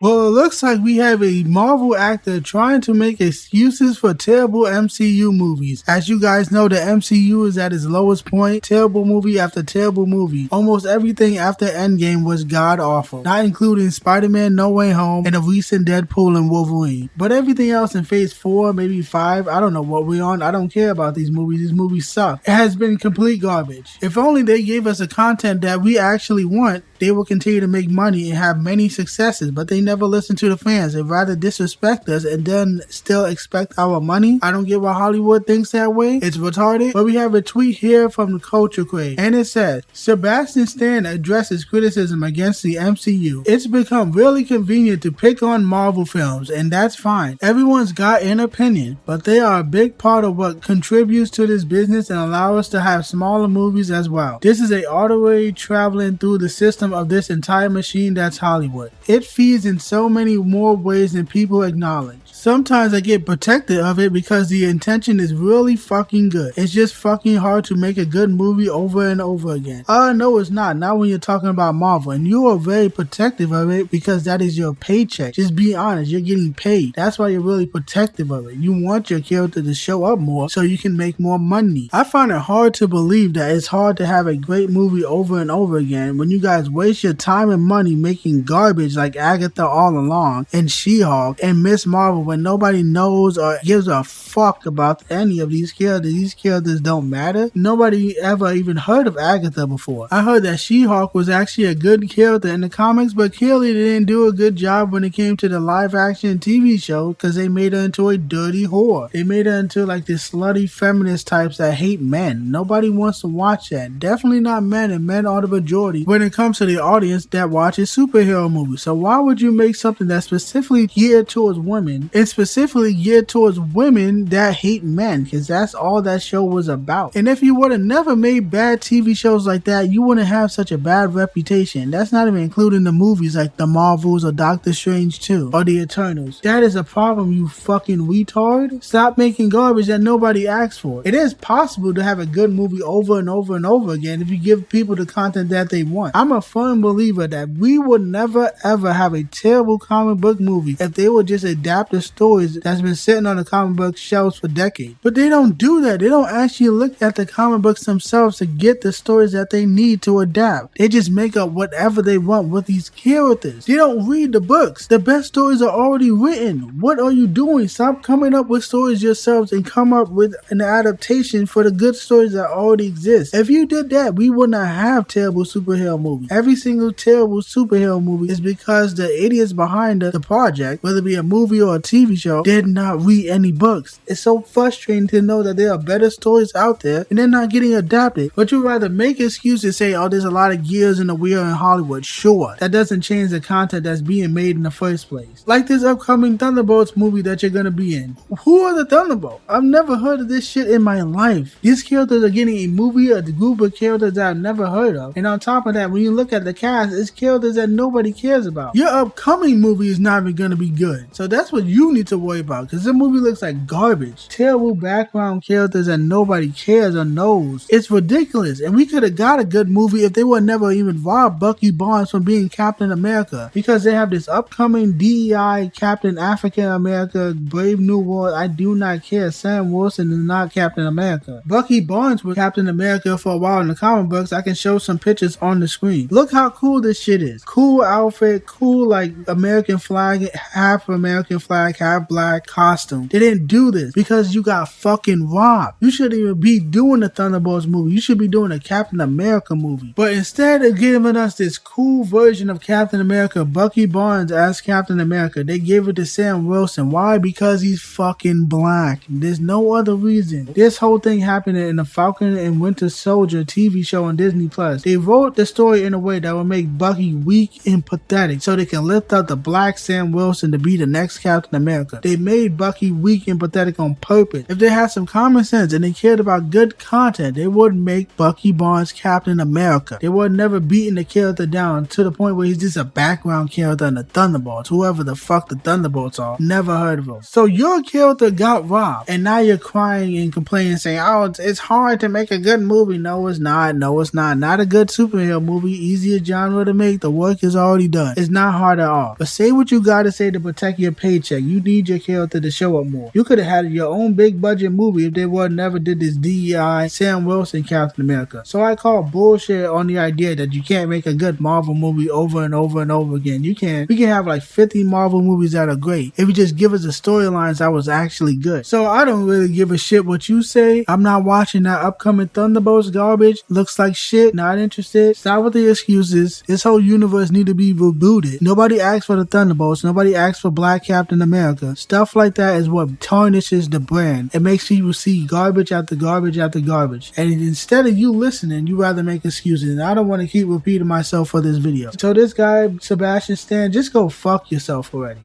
Well, it looks like we have a Marvel actor trying to make excuses for terrible MCU movies. As you guys know, the MCU is at its lowest point. Terrible movie after terrible movie. Almost everything after Endgame was god awful, not including Spider-Man No Way Home and a recent Deadpool and Wolverine. But everything else in phase 4, maybe 5, I don't know what we're on. I don't care about these movies. These movies suck. It has been complete garbage. If only they gave us the content that we actually want, they will continue to make money and have many successes, but they never listen to the fans. They rather disrespect us and then still expect our money. I don't get why Hollywood thinks that way. It's retarded. But we have a tweet here from the Culture Crate, and it says, Sebastian Stan addresses criticism against the MCU. It's become really convenient to pick on Marvel films, and that's fine. Everyone's got an opinion, but they are a big part of what contributes to this business and allow us to have smaller movies as well. This is a artery traveling through the system of this entire machine that's Hollywood. It feeds in so many more ways than people acknowledge. Sometimes I get protective of it because the intention is really fucking good. It's just fucking hard to make a good movie over and over again. No, it's not. Not when you're talking about Marvel. And you are very protective of it because that is your paycheck. Just be honest. You're getting paid. That's why you're really protective of it. You want your character to show up more so you can make more money. I find it hard to believe that it's hard to have a great movie over and over again when you guys waste your time and money making garbage like Agatha all along and She-Hulk and Miss Marvel when nobody knows or gives a fuck about any of these characters. These characters don't matter. Nobody ever even heard of Agatha before. I heard that She-Hulk was actually a good character in the comics, but clearly they didn't do a good job when it came to the live action TV show because they made her into a dirty whore. They made her into like this slutty feminist types that hate men. Nobody wants to watch that. Definitely not men, and men are the majority when it comes to the audience that watches superhero movies. So why would you make something that's specifically geared towards women and specifically geared towards women that hate men? Because that's all that show was about. And if you would have never made bad TV shows like that, you wouldn't have such a bad reputation. That's not even including the movies like The Marvels or Doctor Strange 2 or The Eternals. That is a problem, you fucking retard. Stop making garbage that nobody asked for. It is possible to have a good movie over and over and over again if you give people the content that they want. I'm a firm believer that we would never ever have a terrible comic book movie if they would just adapt the stories that's been sitting on the comic book shelves for decades. But they don't do that. They don't actually look at the comic books themselves to get the stories that they need to adapt. They just make up whatever they want with these characters. They don't read the books. The best stories are already written. What are you doing? Stop coming up with stories yourselves and come up with an adaptation for the good stories that already exist. If you did that, we would not have terrible superhero movies. Every single terrible superhero movie is because the idiots behind the project, whether it be a movie or a TV show, did not read any books. It's so frustrating to know that there are better stories out there and they're not getting adapted. But you rather make excuses and say, oh, there's a lot of gears in the wheel in Hollywood. Sure, that doesn't change the content that's being made in the first place. Like this upcoming Thunderbolts movie that you're gonna be in. Who are the Thunderbolts? I've never heard of this shit in my life. These characters are getting a movie or the group of characters that I've never heard of. And on top of that, when you look at the cast, it's characters that nobody cares about. Your upcoming movie is not even gonna be good. So that's what you need to worry about, because the movie looks like garbage. Terrible background characters that nobody cares or knows. It's ridiculous. And we could have got a good movie if they would never even rob Bucky Barnes from being Captain America, because they have this upcoming DEI Captain African America Brave New World. I do not care. Sam Wilson is not Captain America. Bucky Barnes was Captain America for a while in the comic books. I can show some pictures on the screen. Look how cool this shit is. Cool outfit, cool like American flag, half American flag, half black costume. They didn't do this because you got fucking robbed. You shouldn't even be doing the Thunderbolts movie. You should be doing a Captain America movie. But instead of giving us this cool version of Captain America, Bucky Barnes as Captain America, they gave it to Sam Wilson. Why? Because he's fucking black. There's no other reason. This whole thing happened in the Falcon and Winter Soldier TV show on Disney Plus. They wrote the story in a way that would make Bucky weak and pathetic so they can lift up the black Sam Wilson to be the next Captain America. They made Bucky weak and pathetic on purpose. If they had some common sense and they cared about good content, they would make Bucky Barnes Captain America. They would never beaten the character down to the point where he's just a background character in the Thunderbolts. Whoever the fuck the Thunderbolts are, never heard of him. So your character got robbed, and now you're crying and complaining, saying, oh, it's hard to make a good movie. No, it's not. No, it's not. Not a good superhero movie. easiest genre to make, the work is already done. It's not hard at all. But say what you gotta say to protect your paycheck. You need your character to show up more. You could have had your own big budget movie if they would never did this DEI Sam Wilson Captain America. So I call bullshit on the idea that you can't make a good Marvel movie over and over and over again. You can. We can have like 50 Marvel movies that are great if you just give us the storylines that was actually good. So I don't really give a shit what you say. I'm not watching that upcoming Thunderbolts garbage. Looks like shit. Not interested. Stop with the excuses. This whole universe need to be rebooted. Nobody asked for the Thunderbolts. Nobody asked for Black Captain America. Stuff like that is what tarnishes the brand. It makes people see garbage after garbage after garbage. And instead of you listening, you rather make excuses. And I don't want to keep repeating myself for this video. So this guy, Sebastian Stan, just go fuck yourself already.